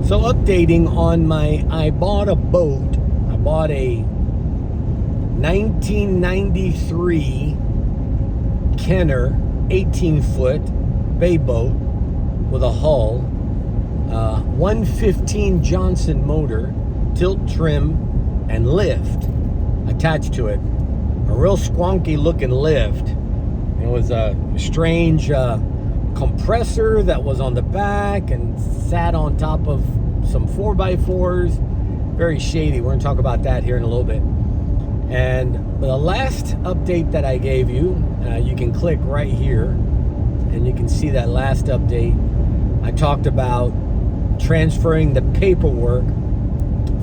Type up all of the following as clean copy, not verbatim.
So updating on I bought a boat. I bought a 1993 Kenner 18-foot bay boat with a hull, 115 Johnson motor, tilt trim, and lift attached to it. A real squonky looking lift. It was a strange compressor that was on the back and sat on top of some 4x4s. Very shady. We're going to talk about that here in a little bit. And the last update that I gave you, you can click right here and you can see that last update. I talked about transferring the paperwork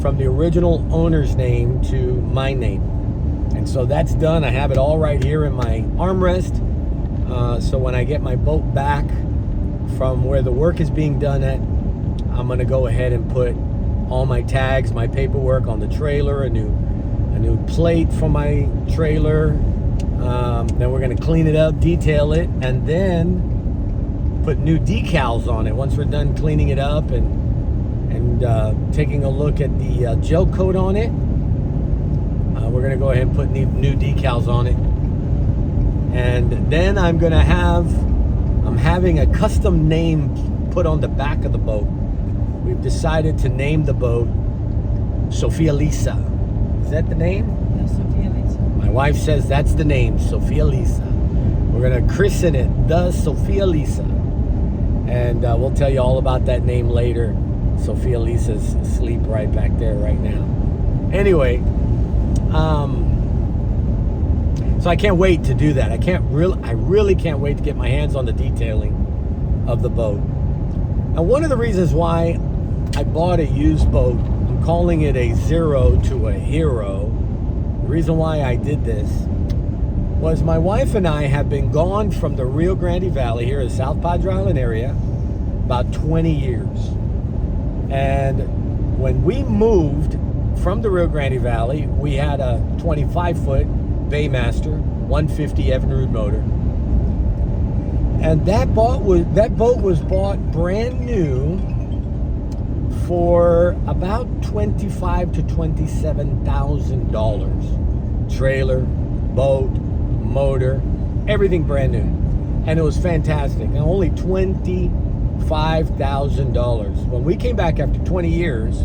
from the original owner's name to my name. And so that's done. I have it all right here in my armrest. So when I get my boat back from where the work is being done at, I'm going to go ahead and put all my tags, my paperwork on the trailer, a new plate for my trailer. Then we're going to clean it up, detail it, and then put new decals on it once we're done cleaning it up and taking a look at the gel coat on it. We're going to go ahead and put new decals on it. And then I'm having a custom name put on the back of the boat. We've decided to name the boat Sophia Lisa. Is that the name? Yes, Sophia Lisa. My wife says that's the name, Sophia Lisa. We're going to christen it the Sophia Lisa. And we'll tell you all about that name later. Sophia Lisa's asleep right back there right now. Anyway, so I can't wait to do that. I really can't wait to get my hands on the detailing of the boat. And one of the reasons why I bought a used boat, I'm calling it a zero to a hero. The reason why I did this was my wife and I have been gone from the Rio Grande Valley here in the South Padre Island area about 20 years. And when we moved from the Rio Grande Valley, we had a 25-foot Baymaster 150 Evinrude motor, and that boat was bought brand new for about $25,000 to $27,000. Trailer, boat, motor, everything brand new, and it was fantastic. And only $25,000. When we came back after 20 years,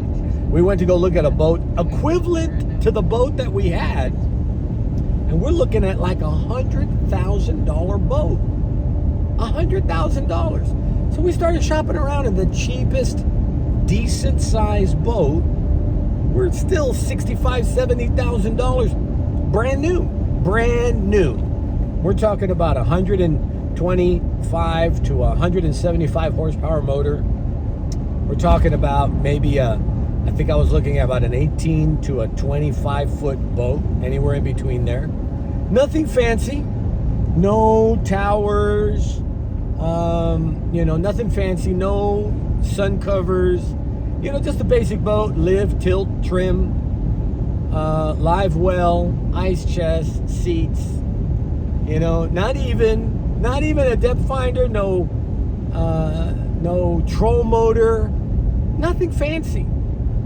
we went to go look at a boat equivalent to the boat that we had. And we're looking at like $100,000 boat. $100,000. So we started shopping around, and the cheapest decent sized boat were still $65,000, $70,000 brand new. We're talking about 125 to 175 horsepower motor. We're talking about maybe I think I was looking at about an 18 to a 25-foot boat, anywhere in between there. Nothing fancy, no towers, nothing fancy, no sun covers, just a basic boat, lift, tilt, trim, live well, ice chest, seats, not even a depth finder, no troll motor, nothing fancy.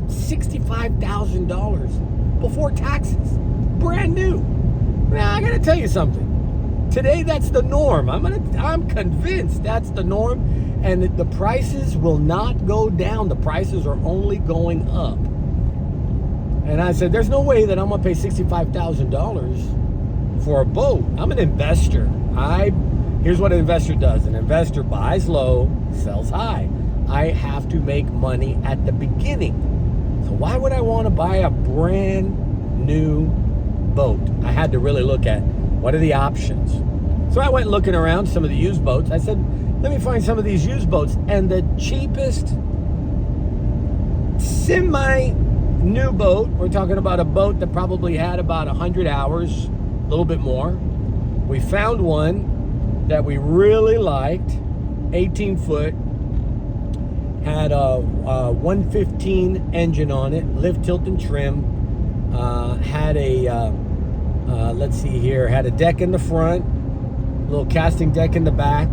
$65,000 before taxes, brand new. Now I gotta tell you something. Today that's the norm. I'm convinced that's the norm, and the prices will not go down. The prices are only going up. And I said, there's no way that I'm gonna pay $65,000 for a boat. I'm an investor. Here's what an investor does. An investor buys low, sells high. I have to make money at the beginning. So why would I want to buy a brand new boat? I had to really look at what are the options. So I went looking around some of the used boats. I said, let me find some of these used boats. And the cheapest semi-new boat, we're talking about a boat that probably had about 100 hours, a little bit more. We found one that we really liked, 18-foot. Had a 115 engine on it, lift, tilt, and trim. Had a, let's see here, had a deck in the front, a little casting deck in the back.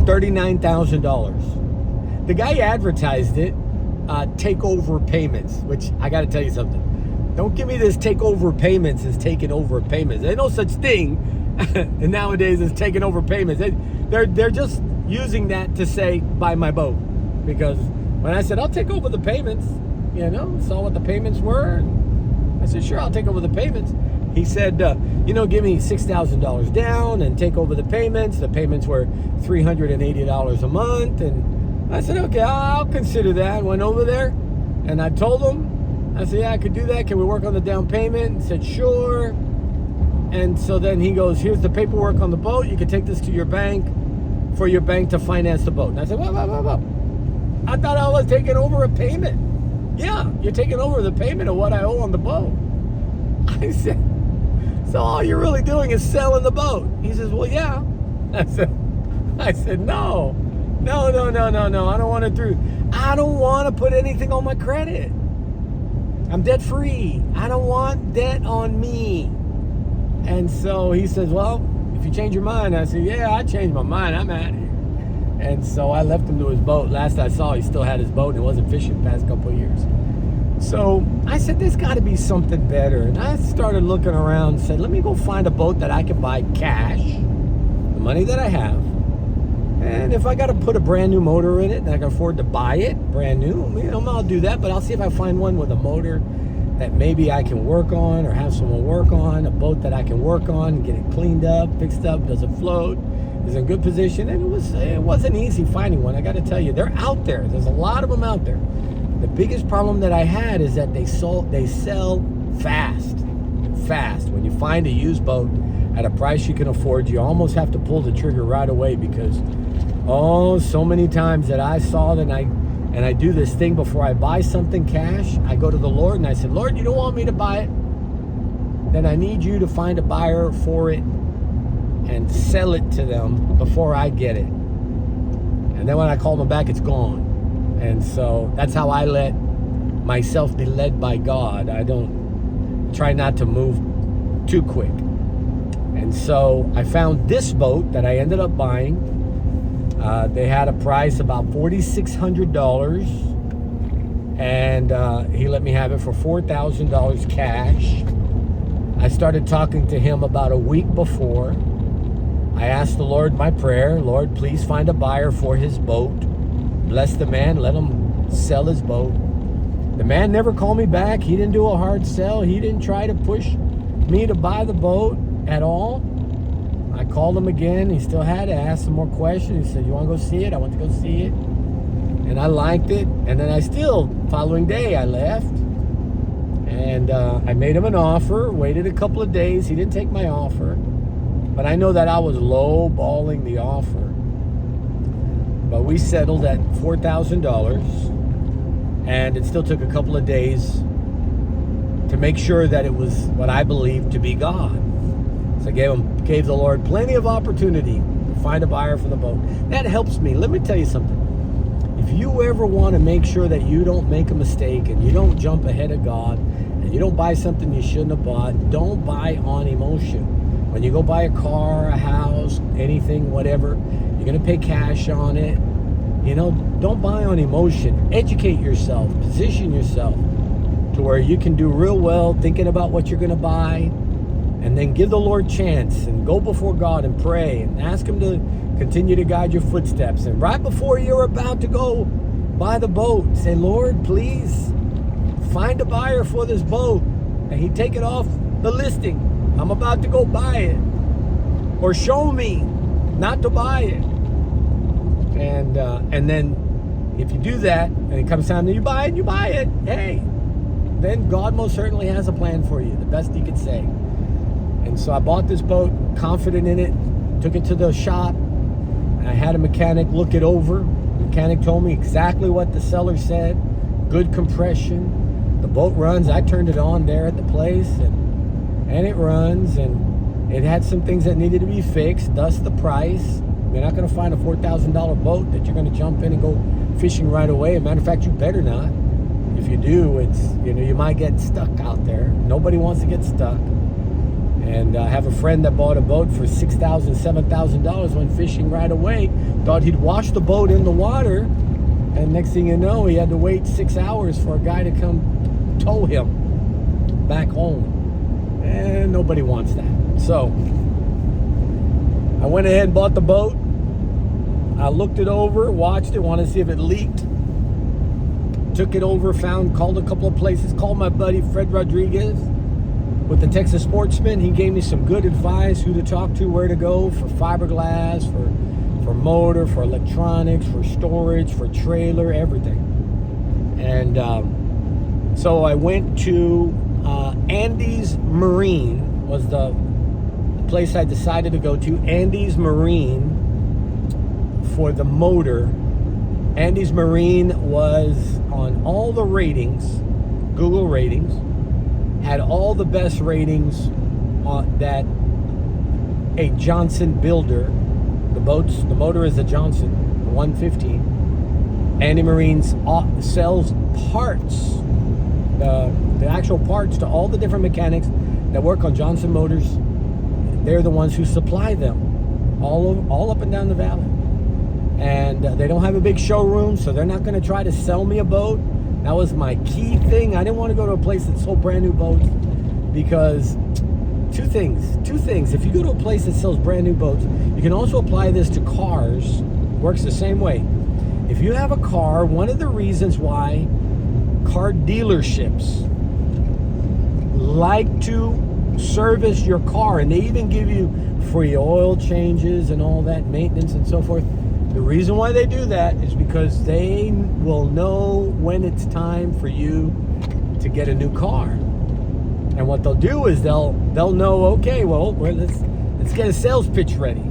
$39,000. The guy advertised it takeover payments, which I got to tell you something. Don't give me this takeover payments as taking over payments. There's no such thing and nowadays as taking over payments. They're just using that to say buy my boat. Because when I said I'll take over the payments, saw what the payments were. I said, sure, I'll take over the payments. He said, give me $6,000 down and take over the payments. The payments were $380 a month. And I said, okay, I'll consider that. Went over there and I told him, I said, yeah, I could do that. Can we work on the down payment? He said, sure. And so then he goes, here's the paperwork on the boat. You can take this to your bank for your bank to finance the boat. And I said, whoa. I thought I was taking over a payment. Yeah, you're taking over the payment of what I owe on the boat. I said, so all you're really doing is selling the boat. He says, well, yeah. I said, no. I don't want to I don't want to put anything on my credit. I'm debt free. I don't want debt on me. And so he says, well, if you change your mind. I said, yeah, I changed my mind. I'm out of here. And so I left him to his boat. Last I saw, he still had his boat and he wasn't fishing the past couple of years. So I said, there's got to be something better. And I started looking around and said, let me go find a boat that I can buy cash, the money that I have. And if I got to put a brand new motor in it and I can afford to buy it brand new, I'll do that. But I'll see if I find one with a motor that maybe I can work on or have someone work on, a boat that I can work on, get it cleaned up, fixed up, doesn't float, is in good position. And it wasn't easy finding one. I got to tell you, they're out there. There's a lot of them out there. The biggest problem that I had is that they sell fast. When you find a used boat at a price you can afford, you almost have to pull the trigger right away because, so many times that I saw it and I do this thing before I buy something cash. I go to the Lord and I said, Lord, you don't want me to buy it? Then I need you to find a buyer for it and sell it to them before I get it. And then when I call them back, it's gone. And so that's how I let myself be led by God. I don't try not to move too quick. And so I found this boat that I ended up buying. They had a price about $4,600. And he let me have it for $4,000 cash. I started talking to him about a week before. I asked the Lord my prayer, Lord, please find a buyer for his boat. Bless the man, let him sell his boat. The man never called me back. He didn't do a hard sell. He didn't try to push me to buy the boat at all. I called him again. He still had to ask some more questions. He said, you want to go see it? I went to go see it. And I liked it. And then following day, I left. And I made him an offer, waited a couple of days. He didn't take my offer. But I know that I was low-balling the offer. But we settled at $4,000, and it still took a couple of days to make sure that it was what I believed to be God. So I gave the Lord plenty of opportunity to find a buyer for the boat. That helps me. Let me tell you something. If you ever want to make sure that you don't make a mistake and you don't jump ahead of God and you don't buy something you shouldn't have bought, don't buy on emotion. When you go buy a car, a house, anything, whatever, you're going to pay cash on it. Don't buy on emotion. Educate yourself. Position yourself to where you can do real well thinking about what you're going to buy. And then give the Lord chance and go before God and pray and ask him to continue to guide your footsteps. And right before you're about to go buy the boat, say, Lord, please find a buyer for this boat. And he take it off the listing. I'm about to go buy it. Or show me not to buy it. And then if you do that and it comes time that you buy it, hey, then God most certainly has a plan for you, the best he could say. And so I bought this boat, confident in it, took it to the shop. I had a mechanic look it over. The mechanic told me exactly what the seller said. Good compression. The boat runs. I turned it on there at the place, and it runs. And it had some things that needed to be fixed, thus the price. You're not going to find a $4,000 boat that you're going to jump in and go fishing right away. As a matter of fact, you better not. If you do, you might get stuck out there. Nobody wants to get stuck. And I have a friend that bought a boat for $6,000, $7,000, went fishing right away. Thought he'd wash the boat in the water, And next thing you know, he had to wait 6 hours for a guy to come tow him back home. And nobody wants that. So I went ahead and bought the boat. I looked it over, watched it, wanted to see if it leaked. Took it over, called a couple of places, called my buddy Fred Rodriguez with the Texas Sportsman. He gave me some good advice, who to talk to, where to go for fiberglass, for motor, for electronics, for storage, for trailer, everything. And so I went to Andy's Marine was the place I decided to go to. Andy's Marine for the motor. Andy's Marine was on all the ratings, Google ratings, had all the best ratings that a Johnson builder, the motor is a Johnson, the 115. Andy Marine sells parts, the actual parts to all the different mechanics that work on Johnson motors. They're the ones who supply them all up and down the valley. And they don't have a big showroom, so they're not going to try to sell me a boat. That was my key thing. I didn't want to go to a place that sold brand new boats, because two things. If you go to a place that sells brand new boats, you can also apply this to cars. Works the same way. If you have a car, one of the reasons why car dealerships like to service your car, and they even give you free oil changes and all that, maintenance and so forth. The reason why they do that is because they will know when it's time for you to get a new car. And what they'll do is they'll know, okay, well, let's get a sales pitch ready.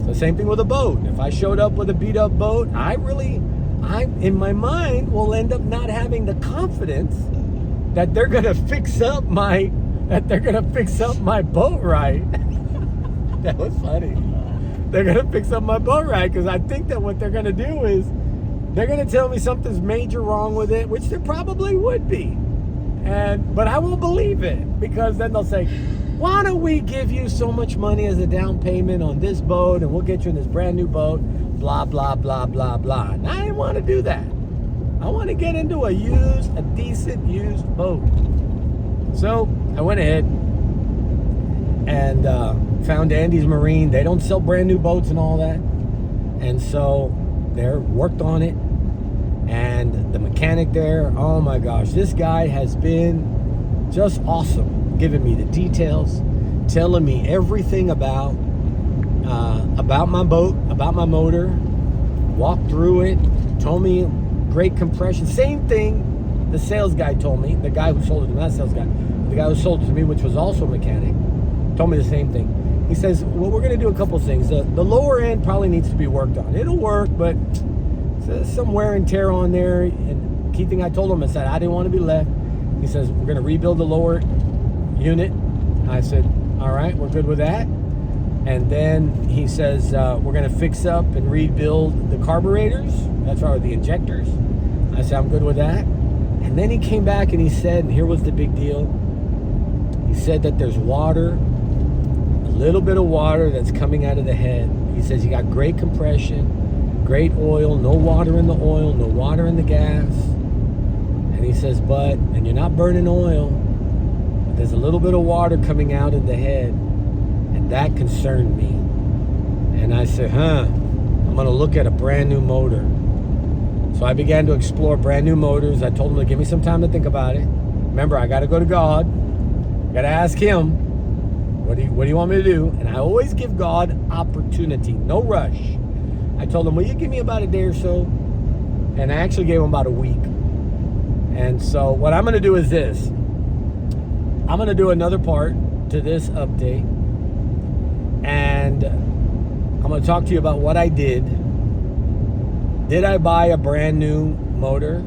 So same thing with a boat. If I showed up with a beat up boat, I in my mind will end up not having the confidence that they're gonna fix up my boat right. That was funny. They're going to fix up my boat right, because I think that what they're going to do is they're going to tell me something's major wrong with it, which there probably would be. But I won't believe it, because then they'll say, why don't we give you so much money as a down payment on this boat, and we'll get you in this brand new boat, blah, blah, blah, blah, blah. And I didn't want to do that. I want to get into a decent used boat. So I went ahead and found Andy's Marine. They don't sell brand new boats and all that. And so they worked on it. And the mechanic there, oh my gosh, this guy has been just awesome, giving me the details, telling me everything about my boat, about my motor, walked through it, told me great compression. Same thing the sales guy told me, the guy who sold it to me, not the sales guy, the guy who sold it to me, which was also a mechanic, told me the same thing. He says, well, we're going to do a couple things. The lower end probably needs to be worked on. It'll work, but there's some wear and tear on there. And key thing I told him, I said, I didn't want to be left. He says, we're going to rebuild the lower unit. I said, all right, we're good with that. And then he says, we're going to fix up and rebuild the carburetors. That's right, the injectors. I said, I'm good with that. And then he came back and he said, and here was the big deal. He said that there's water, a little bit of water that's coming out of the head. He says you got great compression, great oil, no water in the oil, no water in the gas. And he says, and you're not burning oil, but there's a little bit of water coming out of the head. And that concerned me. And I said, I'm going to look at a brand new motor. So I began to explore brand new motors. I told him to give me some time to think about it. Remember, I got to go to God. Got to ask him, what do you want me to do? And I always give God opportunity, no rush. I told him, will you give me about a day or so? And I actually gave him about a week. And so what I'm going to do is this. I'm going to do another part to this update. And I'm going to talk to you about what I did. Did I buy a brand new motor?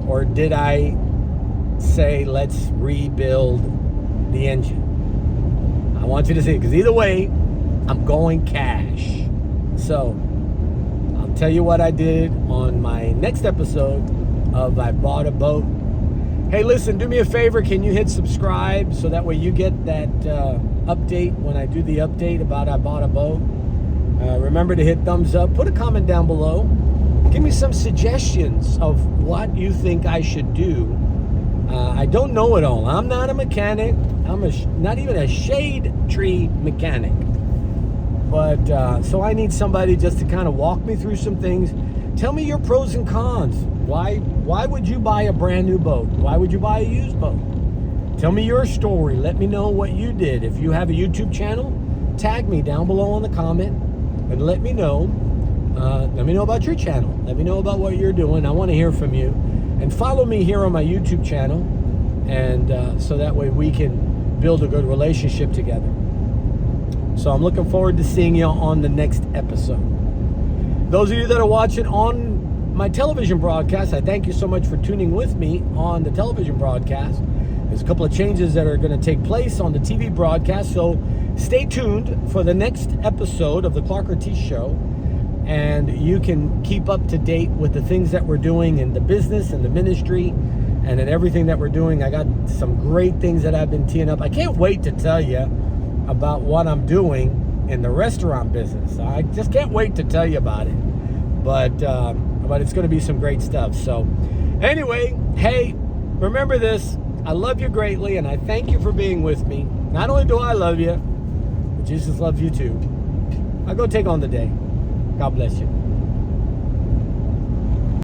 Or did I say, let's rebuild the engine? I want you to see it, because either way, I'm going cash. So I'll tell you what I did on my next episode of I Bought a Boat. Hey, listen, do me a favor. Can you hit subscribe so that way you get that update when I do the update about I Bought a Boat? Remember to hit thumbs up. Put a comment down below. Give me some suggestions of what you think I should do. I don't know it all. I'm not a mechanic. I'm not even a shade tree mechanic. But so I need somebody just to kind of walk me through some things. Tell me your pros and cons. Why would you buy a brand new boat? Why would you buy a used boat? Tell me your story. Let me know what you did. If you have a YouTube channel, tag me down below in the comment and let me know. Let me know about your channel. Let me know about what you're doing. I want to hear from you. And follow me here on my YouTube channel, and so that way we can build a good relationship together. So I'm looking forward to seeing you on the next episode. Those of you that are watching on my television broadcast, I thank you so much for tuning with me on the television broadcast. There's a couple of changes that are going to take place on the TV broadcast, so stay tuned for the next episode of the Clark Ortiz Show, and you can keep up to date with the things that we're doing in the business and the ministry and in everything that we're doing. I got some great things that I've been teeing up. I can't wait to tell you about what I'm doing in the restaurant business. I just can't wait to tell you about it. But it's going to be some great stuff. So anyway, hey, remember this. I love you greatly, and I thank you for being with me. Not only do I love you, but Jesus loves you too. I'll go take on the day. God bless you.